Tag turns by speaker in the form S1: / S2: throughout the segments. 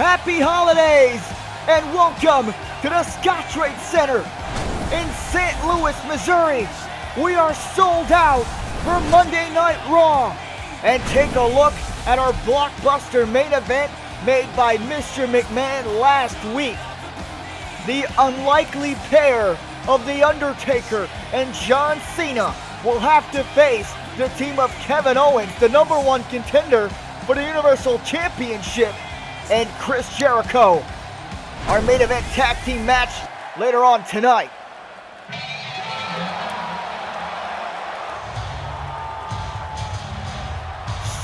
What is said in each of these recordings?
S1: Happy holidays and welcome to the Scottrade Center in St. Louis, Missouri. We are sold out for Monday Night Raw. And take a look at our blockbuster main event made by Mr. McMahon last week. The unlikely pair of The Undertaker and John Cena will have to face the team of Kevin Owens, the #1 contender for the Universal Championship, and Chris Jericho. Our main event tag team match later on tonight.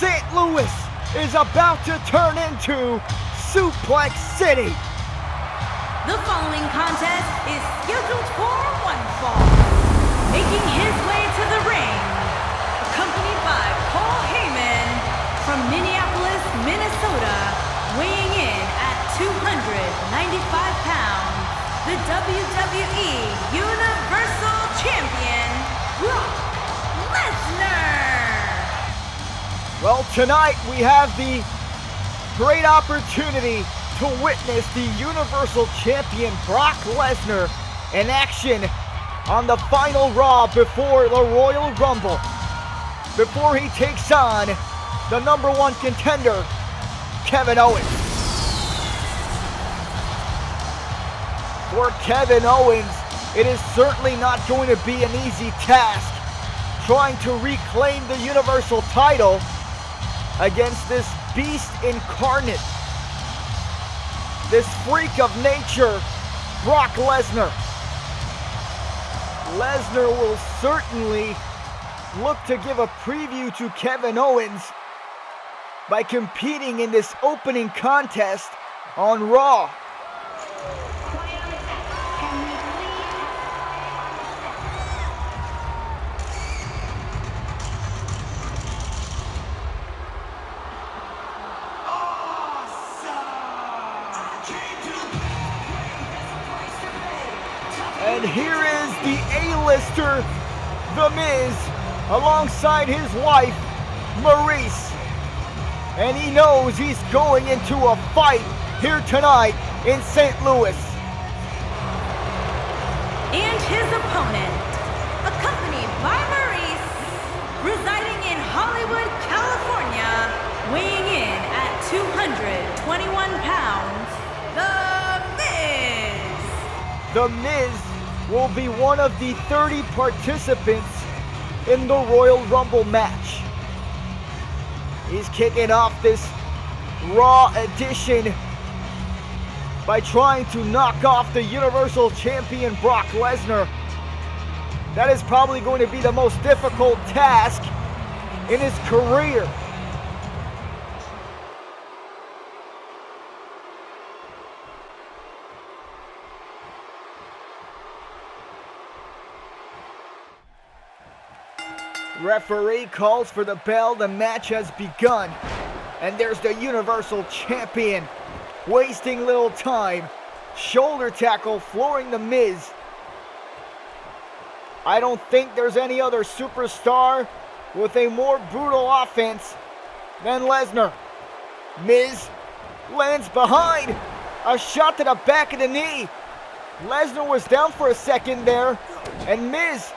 S1: St. Louis is about to turn into Suplex City.
S2: The following contest is scheduled for one fall. Making his way to the ring, accompanied by Paul Heyman from Minneapolis, Minnesota, weighing in at 295 pounds, the WWE Universal Champion, Brock Lesnar.
S1: Well, tonight we have the great opportunity to witness the Universal Champion Brock Lesnar in action on the final Raw before the Royal Rumble, before he takes on the #1 contender, Kevin Owens. For Kevin Owens, it is certainly not going to be an easy task trying to reclaim the Universal title against this beast incarnate, this freak of nature, Brock Lesnar. Lesnar will certainly look to give a preview to Kevin Owens by competing in this opening contest on Raw. And here is the A-lister, The Miz, alongside his wife, Maurice. And he knows he's going into a fight here tonight in St. Louis.
S2: And his opponent, accompanied by Maurice, residing in Hollywood, California, weighing in at 221 pounds, The Miz.
S1: The Miz will be one of the 30 participants in the Royal Rumble match. He's kicking off this Raw edition by trying to knock off the Universal Champion Brock Lesnar. That is probably going to be the most difficult task in his career. Referee calls for the bell. The match has begun. And there's the Universal Champion wasting little time. Shoulder tackle flooring the Miz. I don't think there's any other superstar with a more brutal offense than Lesnar. Miz lands behind. A shot to the back of the knee. Lesnar was down for a second there. And Miz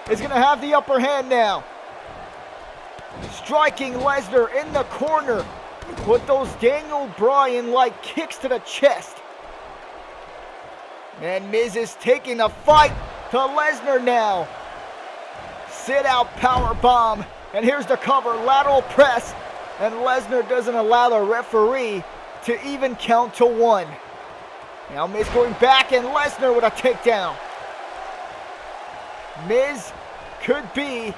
S1: is going to have the upper hand now. Striking Lesnar in the corner with those Daniel Bryan-like kicks to the chest. And Miz is taking the fight to Lesnar now. Sit out power bomb. And here's the cover, lateral press. And Lesnar doesn't allow the referee to even count to 1. Now Miz going back and Lesnar with a takedown. Miz could be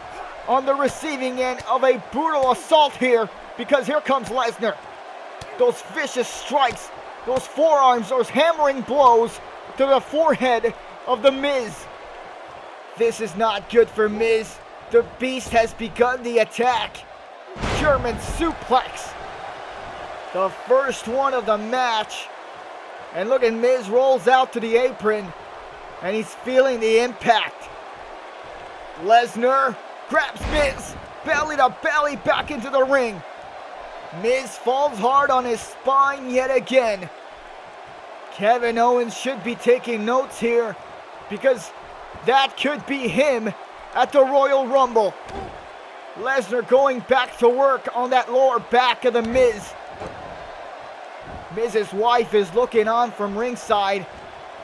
S1: on the receiving end of a brutal assault here, because here comes Lesnar. Those vicious strikes, those forearms, those hammering blows to the forehead of the Miz. This is not good for Miz. The Beast has begun the attack. German suplex. The first one of the match. And look at Miz rolls out to the apron, and he's feeling the impact. Lesnar grabs Miz, belly to belly back into the ring. Miz falls hard on his spine yet again. Kevin Owens should be taking notes here because that could be him at the Royal Rumble. Lesnar going back to work on that lower back of the Miz. Miz's wife is looking on from ringside,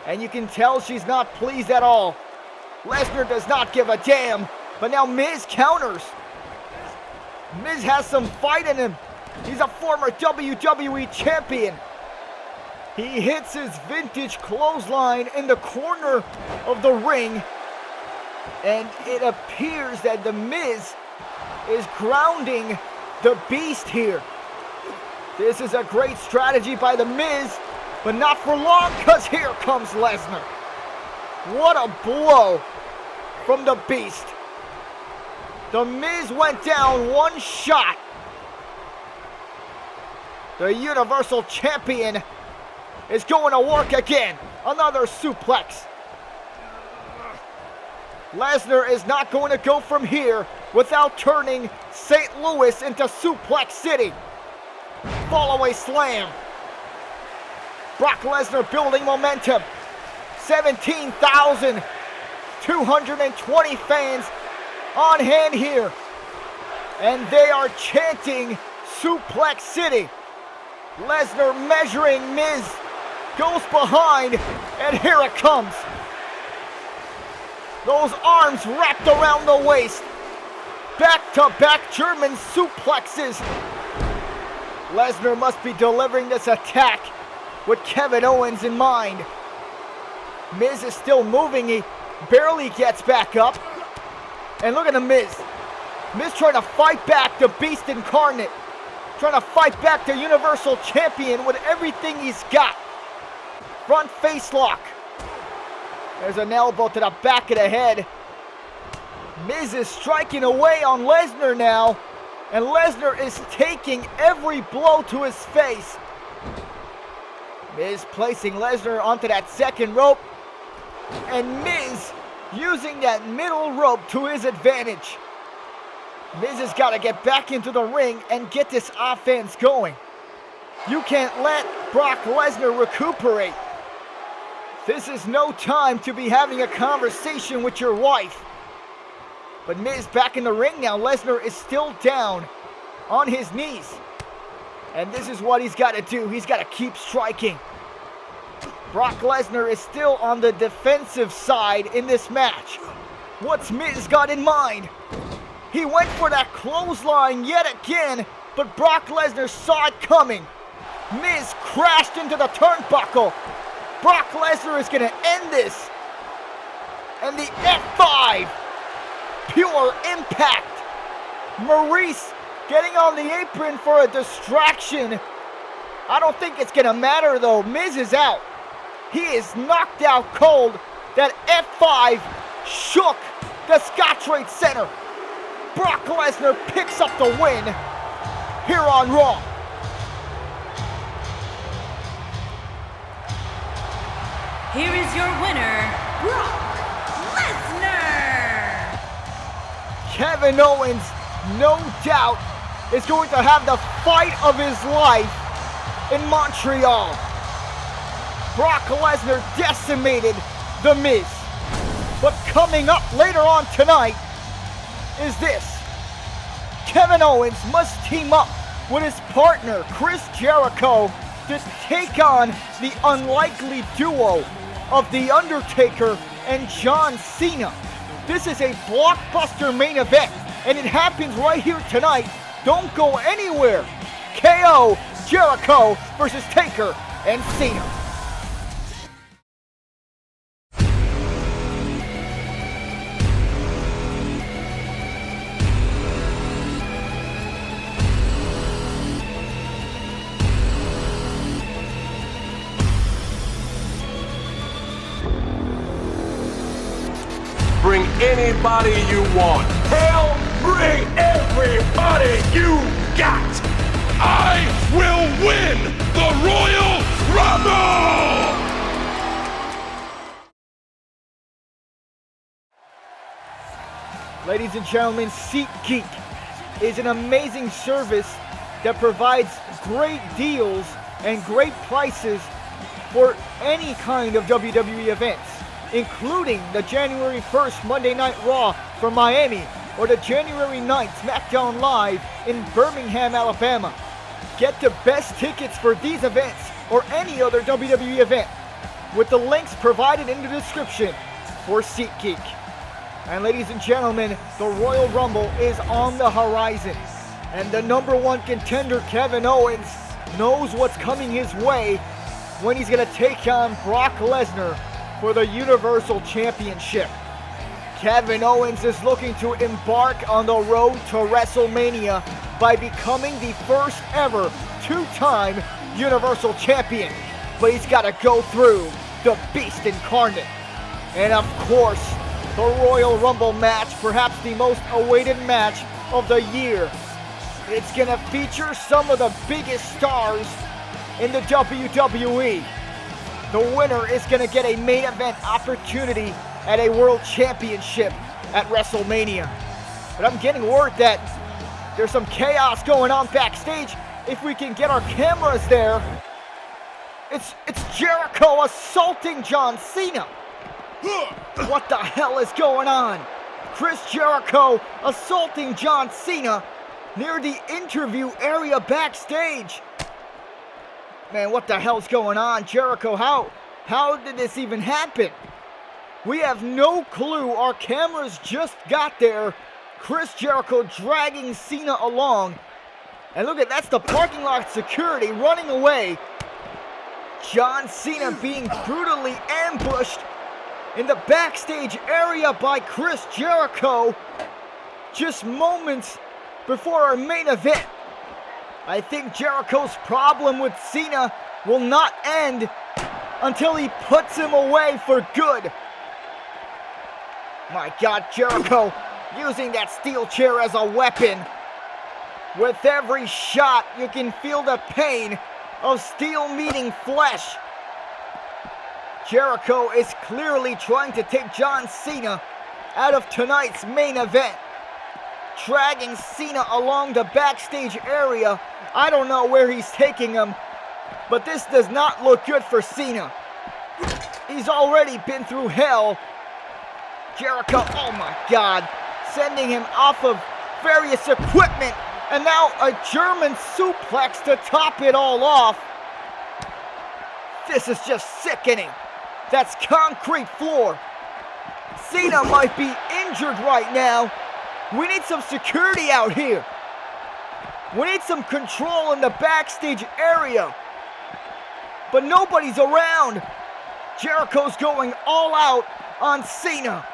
S1: and you can tell she's not pleased at all. Lesnar does not give a damn, but now Miz counters. Miz has some fight in him. He's a former WWE champion. He hits his vintage clothesline in the corner of the ring, and it appears that the Miz is grounding the Beast here. This is a great strategy by the Miz, but not for long, because here comes Lesnar. What a blow from the Beast. The Miz went down one shot. The Universal Champion is going to work again. Another suplex. Lesnar is not going to go from here without turning St. Louis into Suplex City. Follow-away slam. Brock Lesnar building momentum. 17,220 fans on hand here. And they are chanting Suplex City. Lesnar measuring Miz. Goes behind, and here it comes. Those arms wrapped around the waist. Back-to-back German suplexes. Lesnar must be delivering this attack with Kevin Owens in mind. Miz is still moving. He barely gets back up. And look at the Miz. Miz trying to fight back the Beast Incarnate. Trying to fight back the Universal Champion with everything he's got. Front face lock. There's an elbow to the back of the head. Miz is striking away on Lesnar now. And Lesnar is taking every blow to his face. Miz placing Lesnar onto that second rope. And Miz using that middle rope to his advantage. Miz has got to get back into the ring and get this offense going. You can't let Brock Lesnar recuperate. This is no time to be having a conversation with your wife. But Miz back in the ring now. Lesnar is still down on his knees. And this is what he's got to do. He's got to keep striking. Brock Lesnar is still on the defensive side in this match. What's Miz got in mind? He went for that clothesline yet again, but Brock Lesnar saw it coming. Miz crashed into the turnbuckle. Brock Lesnar is going to end this. And the F5. Pure impact. Maurice getting on the apron for a distraction. I don't think it's going to matter though. Miz is out. He is knocked out cold. That F5 shook the Scottrade Center. Brock Lesnar picks up the win here on Raw.
S2: Here is your winner, Brock Lesnar.
S1: Kevin Owens, no doubt, is going to have the fight of his life in Montreal. Brock Lesnar decimated The Miz. But coming up later on tonight is this. Kevin Owens must team up with his partner, Chris Jericho, to take on the unlikely duo of The Undertaker and John Cena. This is a blockbuster main event, and it happens right here tonight. Don't go anywhere. KO, Jericho versus Taker and Cena.
S3: Bring anybody you want. Hell, bring everybody you got. I will win the Royal Rumble!
S1: Ladies and gentlemen, SeatGeek is an amazing service that provides great deals and great prices for any kind of WWE events, including the January 1st Monday Night Raw from Miami or the January 9th SmackDown Live in Birmingham, Alabama. Get the best tickets for these events or any other WWE event with the links provided in the description for SeatGeek. And ladies and gentlemen, the Royal Rumble is on the horizon, and the number one contender Kevin Owens knows what's coming his way when he's going to take on Brock Lesnar for the Universal Championship. Kevin Owens is looking to embark on the road to WrestleMania by becoming the first ever two-time Universal Champion. But he's got to go through the Beast Incarnate. And of course, the Royal Rumble match, perhaps the most awaited match of the year. It's going to feature some of the biggest stars in the WWE. The winner is going to get a main event opportunity at a World Championship at WrestleMania. But I'm getting word that there's some chaos going on backstage. If we can get our cameras there, it's Jericho assaulting John Cena. What the hell is going on? Chris Jericho assaulting John Cena near the interview area backstage. Man, what the hell's going on? Jericho, how did this even happen? We have no clue. Our cameras just got there. Chris Jericho dragging Cena along. And look at, that's the parking lot security running away. John Cena being brutally ambushed in the backstage area by Chris Jericho just moments before our main event. I think Jericho's problem with Cena will not end until he puts him away for good. My God, Jericho using that steel chair as a weapon. With every shot, you can feel the pain of steel meeting flesh. Jericho is clearly trying to take John Cena out of tonight's main event. Dragging Cena along the backstage area. I don't know where he's taking him, but this does not look good for Cena. He's already been through hell. Jericho, oh my God, sending him off of various equipment, and now a German suplex to top it all off. This is just sickening. That's concrete floor. Cena might be injured right now. We need some security out here. We need some control in the backstage area. But nobody's around. Jericho's going all out on Cena.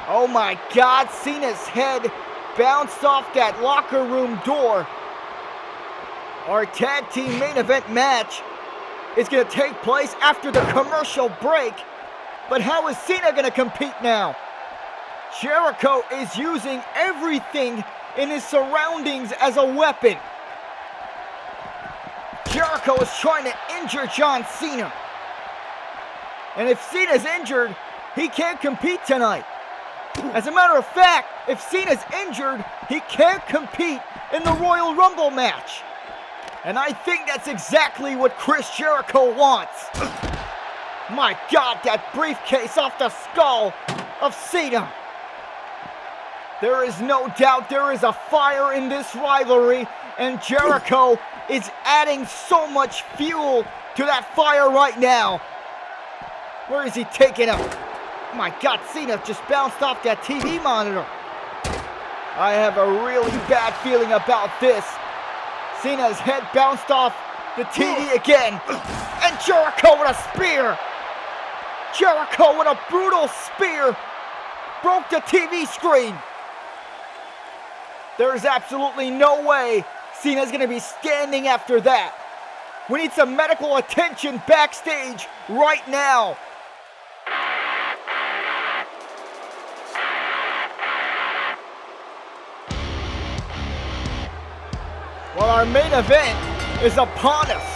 S1: Oh my God, Cena's head bounced off that locker room door. Our tag team main event match is going to take place after the commercial break. But how is Cena going to compete now? Jericho is using everything in his surroundings as a weapon. Jericho is trying to injure John Cena. And if Cena's injured, he can't compete tonight. As a matter of fact, if Cena's injured, he can't compete in the Royal Rumble match. And I think that's exactly what Chris Jericho wants. My God, that briefcase off the skull of Cena. There is no doubt there is a fire in this rivalry, and Jericho is adding so much fuel to that fire right now. Where is he taking him? My God, Cena just bounced off that TV monitor. I have a really bad feeling about this. Cena's head bounced off the TV again. And Jericho with a spear. Jericho with a brutal spear broke the TV screen. There is absolutely no way Cena's going to be standing after that. We need some medical attention backstage right now. Well, our main event is upon us.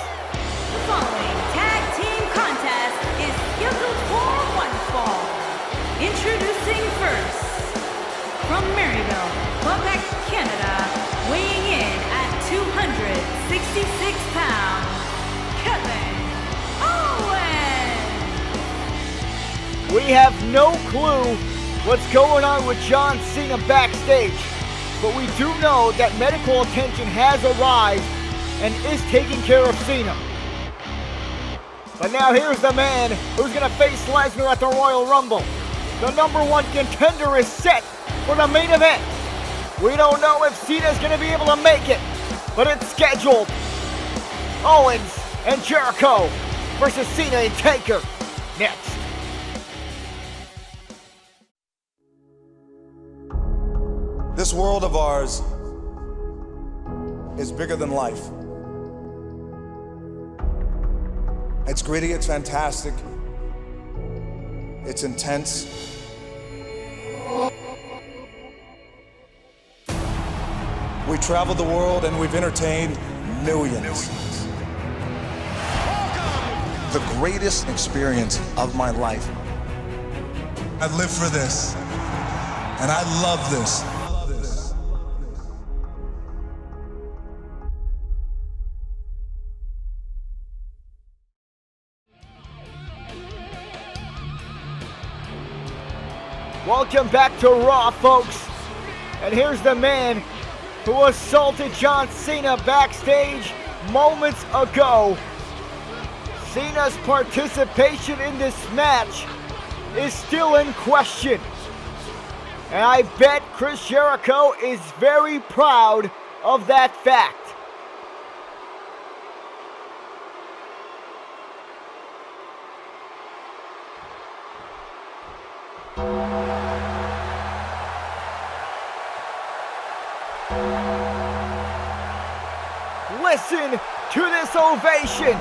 S2: The following tag team contest is scheduled for one fall. Introducing first, from Maryville, Quebec, Canada, weighing in at 266 pounds, Kevin
S1: no clue what's going on with John Cena backstage, but we do know that medical attention has arrived and is taking care of Cena. But now here's the man who's going to face Lesnar at the Royal Rumble. The number one contender is set for the main event. We don't know if Cena's going to be able to make it, but it's scheduled. Owens and Jericho versus Cena and Taker next.
S4: This world of ours is bigger than life. It's gritty, it's fantastic, it's intense. We traveled the world and we've entertained millions. The greatest experience of my life. I live for this, and I love this.
S1: Welcome back to Raw, folks. And here's the man who assaulted John Cena backstage moments ago. Cena's participation in this match is still in question. And I bet Chris Jericho is very proud of that fact. Listen to this ovation.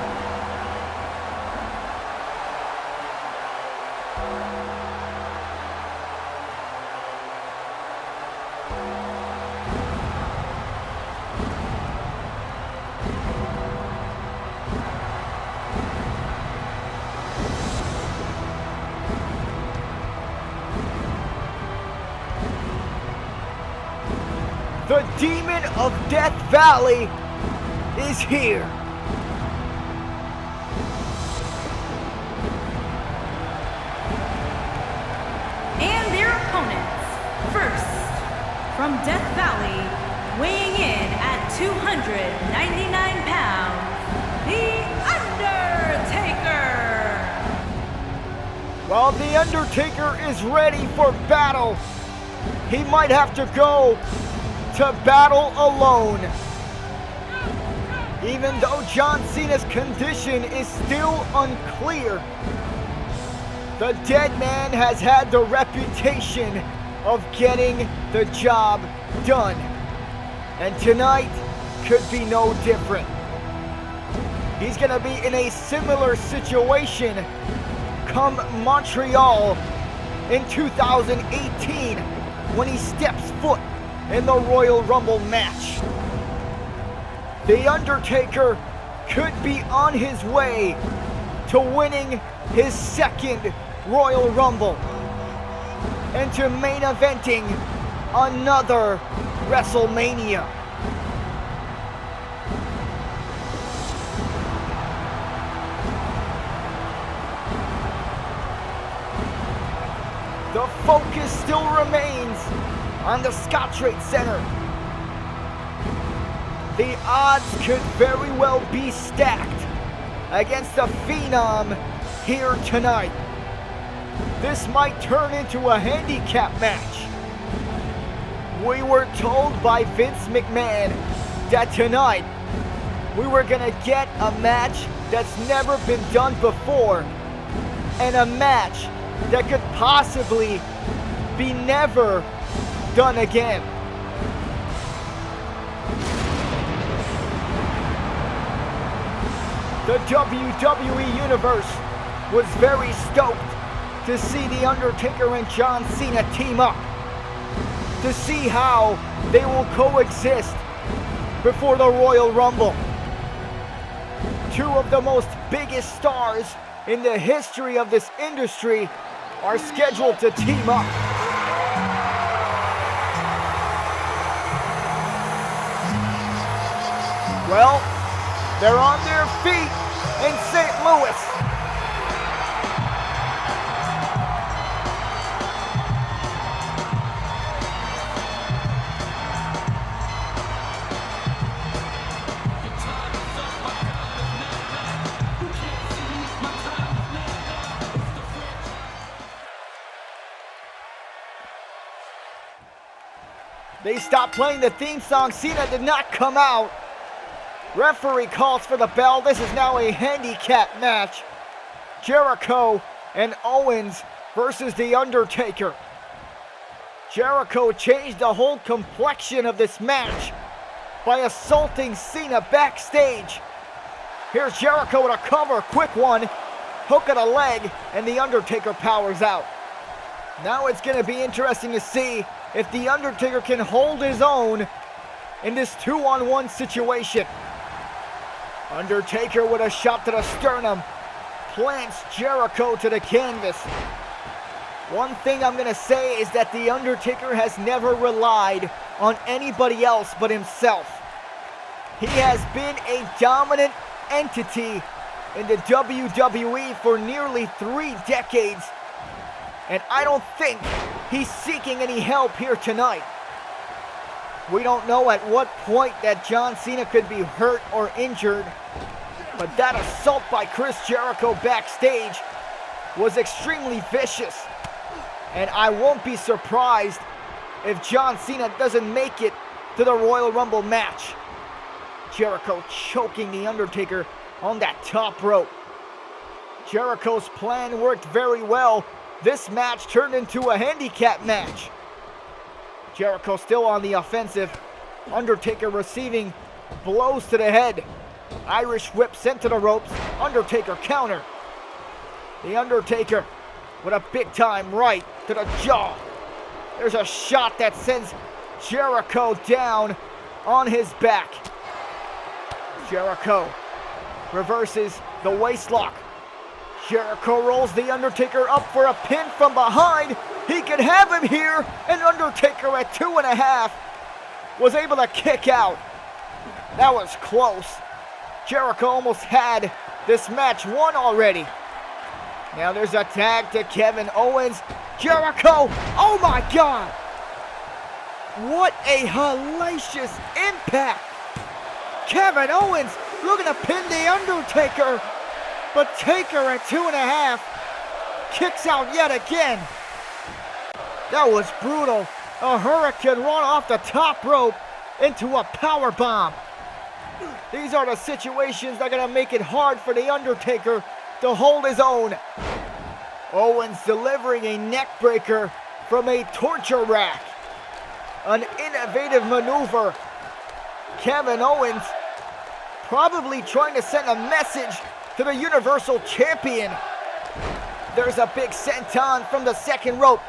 S1: The Demon of Death Valley is here.
S2: And their opponents. First, from Death Valley, weighing in at 299 pounds, The Undertaker.
S1: While The Undertaker is ready for battle, he might have to go to battle alone. Even though John Cena's condition is still unclear, the dead man has had the reputation of getting the job done. And tonight could be no different. He's gonna be in a similar situation come Montreal in 2018 when he steps foot in the Royal Rumble match. The Undertaker could be on his way to winning his second Royal Rumble and to main eventing another WrestleMania. The focus still remains on the Scottrade Center. The odds could very well be stacked against the Phenom here tonight. This might turn into a handicap match. We were told by Vince McMahon that tonight we were gonna get a match that's never been done before and a match that could possibly be never done again. The WWE Universe was very stoked to see The Undertaker and John Cena team up, to see how they will coexist before the Royal Rumble. Two of the most biggest stars in the history of this industry are scheduled to team up. Well, they're on their feet in St. Louis. They stopped playing the theme song. Cena did not come out. Referee calls for the bell. This is now a handicap match. Jericho and Owens versus The Undertaker. Jericho changed the whole complexion of this match by assaulting Cena backstage. Here's Jericho with a cover, quick one, hook of the leg, and The Undertaker powers out. Now it's going to be interesting to see if The Undertaker can hold his own in this 2-on-1 situation. Undertaker with a shot to the sternum, plants Jericho to the canvas. One thing I'm going to say is that The Undertaker has never relied on anybody else but himself. He has been a dominant entity in the WWE for nearly 3 decades, and I don't think he's seeking any help here tonight. We don't know at what point that John Cena could be hurt or injured, but that assault by Chris Jericho backstage was extremely vicious, and I won't be surprised if John Cena doesn't make it to the Royal Rumble match. Jericho choking The Undertaker on that top rope. Jericho's plan worked very well. This match turned into a handicap match. Jericho still on the offensive. Undertaker receiving blows to the head. Irish whip sent to the ropes. Undertaker counter. The Undertaker with a big time right to the jaw. There's a shot that sends Jericho down on his back. Jericho reverses the waistlock. Jericho rolls The Undertaker up for a pin from behind. He could have him here, and Undertaker at 2.5 was able to kick out. That was close. Jericho almost had this match won already. Now there's a tag to Kevin Owens. Jericho, oh my God! What a hellacious impact! Kevin Owens looking to pin The Undertaker, but Taker at 2.5 kicks out yet again. That was brutal. A hurricane run off the top rope into a power bomb. These are the situations that are going to make it hard for The Undertaker to hold his own. Owens delivering a neck breaker from a torture rack. An innovative maneuver. Kevin Owens probably trying to send a message to the Universal Champion. There's a big senton from the second rope.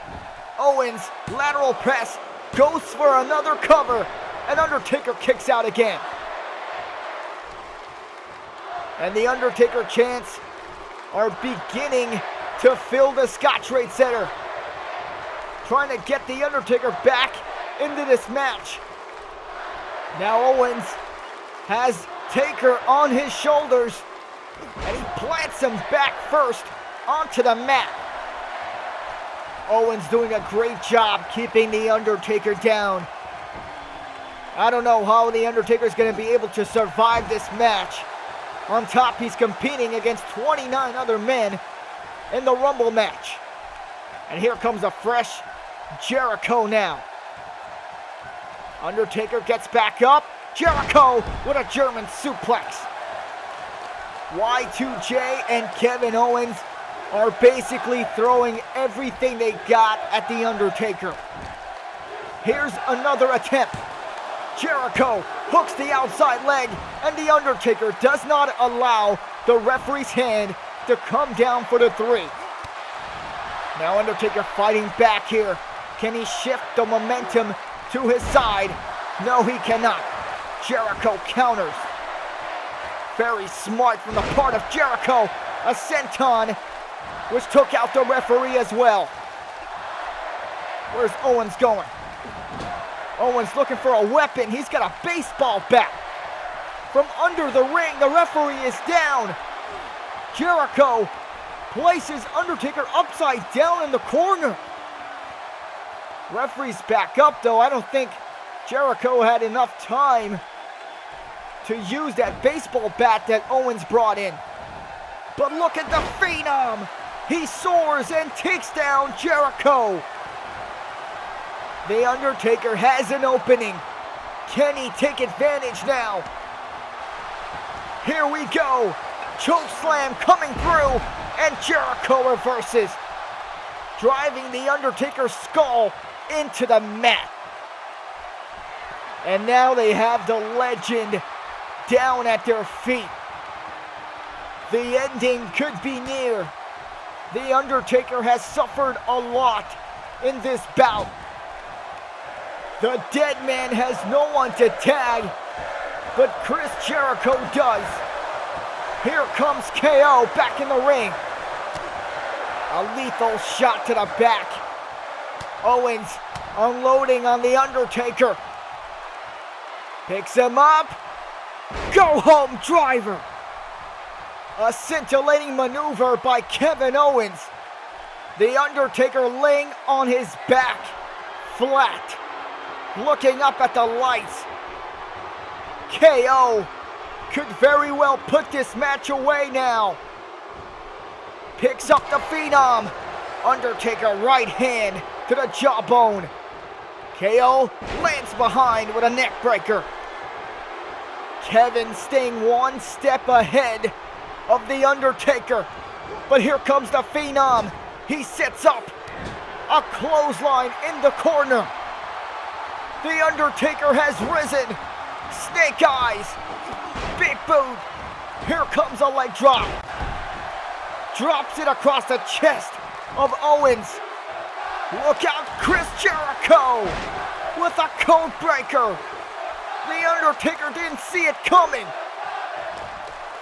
S1: Owens, lateral press, goes for another cover, and Undertaker kicks out again. And the Undertaker chants are beginning to fill the Scottrade Center. Trying to get the Undertaker back into this match. Now Owens has Taker on his shoulders, and he plants him back first onto the mat. Owens doing a great job keeping the Undertaker down. I don't know how the Undertaker is going to be able to survive this match. On top, he's competing against 29 other men in the Rumble match. And here comes a fresh Jericho now. Undertaker gets back up. Jericho with a German suplex. Y2J and Kevin Owens are basically throwing everything they got at the Undertaker. Here's another attempt. Jericho hooks the outside leg, and the Undertaker does not allow the referee's hand to come down for the 3. Now Undertaker fighting back here. Can he shift the momentum to his side? No, he cannot. Jericho counters. Very smart from the part of Jericho. A senton, which took out the referee as well. Where's Owens going? Owens looking for a weapon. He's got a baseball bat. From under the ring, the referee is down. Jericho places Undertaker upside down in the corner. Referee's back up, though. I don't think Jericho had enough time to use that baseball bat that Owens brought in. But look at the Phenom. He soars and takes down Jericho. The Undertaker has an opening. Can he take advantage now? Here we go. Choke slam coming through, and Jericho reverses, driving the Undertaker's skull into the mat. And now they have the legend down at their feet. The ending could be near. The Undertaker has suffered a lot in this bout. The dead man has no one to tag, but Chris Jericho does. Here comes KO back in the ring. A lethal shot to the back. Owens unloading on the Undertaker. Picks him up. Go home driver. A scintillating maneuver by Kevin Owens. The Undertaker laying on his back, flat, looking up at the lights. KO could very well put this match away now. Picks up the Phenom. Undertaker right hand to the jawbone. KO lands behind with a neck breaker. Kevin staying one step ahead of the Undertaker. But here comes the Phenom. He sets up a clothesline in the corner. The Undertaker has risen. Snake eyes. Big boot. Here comes a leg drop. Drops it across the chest of Owens. Look out, Chris Jericho with a code breaker. The Undertaker didn't see it coming.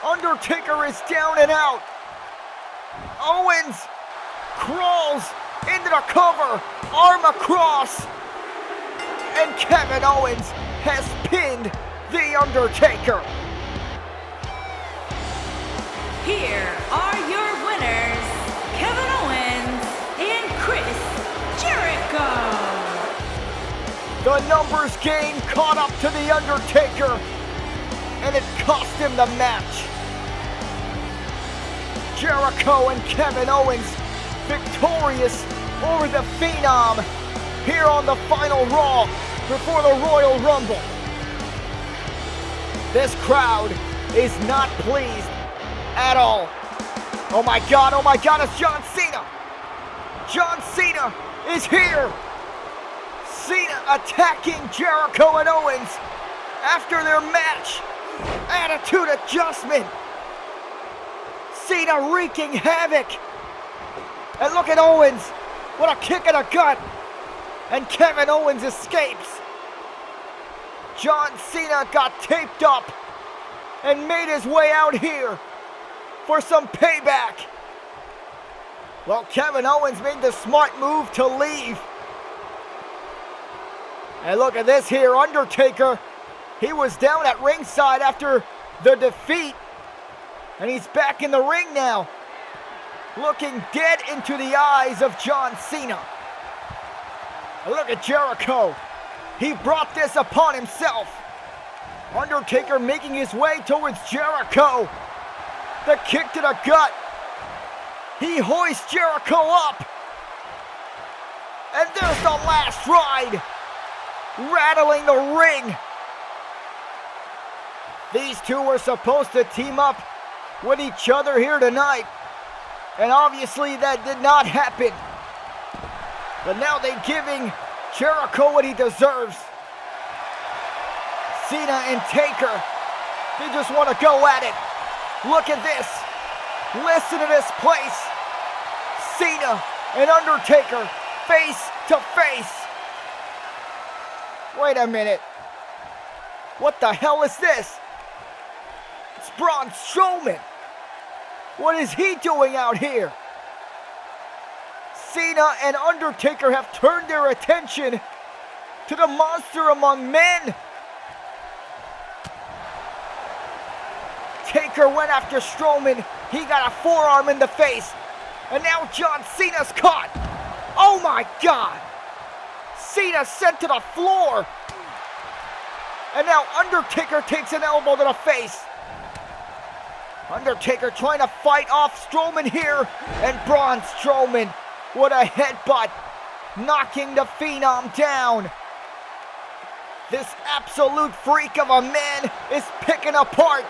S1: Undertaker is down and out. Owens crawls into the cover, arm across. And Kevin Owens has pinned The Undertaker.
S2: Here are your winners, Kevin Owens and Chris Jericho.
S1: The numbers game caught up to The Undertaker, and it cost him the match. Jericho and Kevin Owens victorious over the Phenom here on the final Raw before the Royal Rumble. This crowd is not pleased at all. Oh my God, it's John Cena. John Cena is here. Cena attacking Jericho and Owens after their match. Attitude adjustment. Cena wreaking havoc. And look at Owens. What a kick in the gut. And Kevin Owens escapes. John Cena got taped up and made his way out here for some payback. Well, Kevin Owens made the smart move to leave. And look at this here, Undertaker. He was down at ringside after the defeat, and he's back in the ring now, looking dead into the eyes of John Cena. And look at Jericho. He brought this upon himself. Undertaker making his way towards Jericho. The kick to the gut. He hoists Jericho up. And there's the last ride, rattling the ring. These two were supposed to team up with each other here tonight, and obviously that did not happen. But now they're giving Jericho what he deserves. Cena and Taker, they just want to go at it. Look at this. Listen to this place. Cena and Undertaker face to face. Wait a minute. What the hell is this? It's Braun Strowman. What is he doing out here? Cena and Undertaker have turned their attention to the monster among men. Taker went after Strowman. He got a forearm in the face. And now John Cena's caught. Oh my God. Cena sent to the floor. And now Undertaker takes an elbow to the face. Undertaker trying to fight off Strowman here. And Braun Strowman with a headbutt. knocking the Phenom down. This absolute freak of a man is picking apart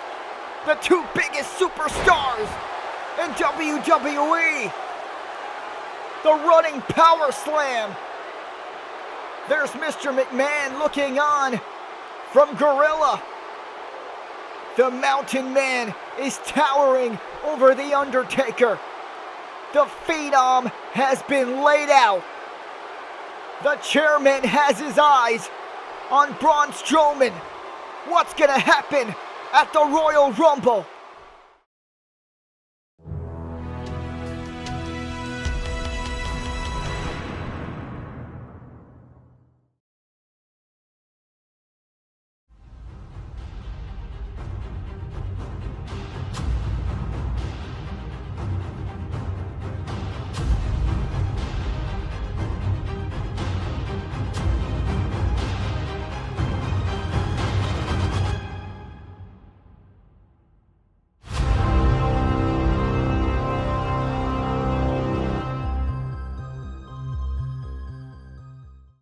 S1: the two biggest superstars in WWE. The running power slam. There's Mr. McMahon looking on from Gorilla. The Mountain Man is towering over the Undertaker. The Phenom has been laid out. The chairman has his eyes on Braun Strowman. What's gonna happen at the Royal Rumble?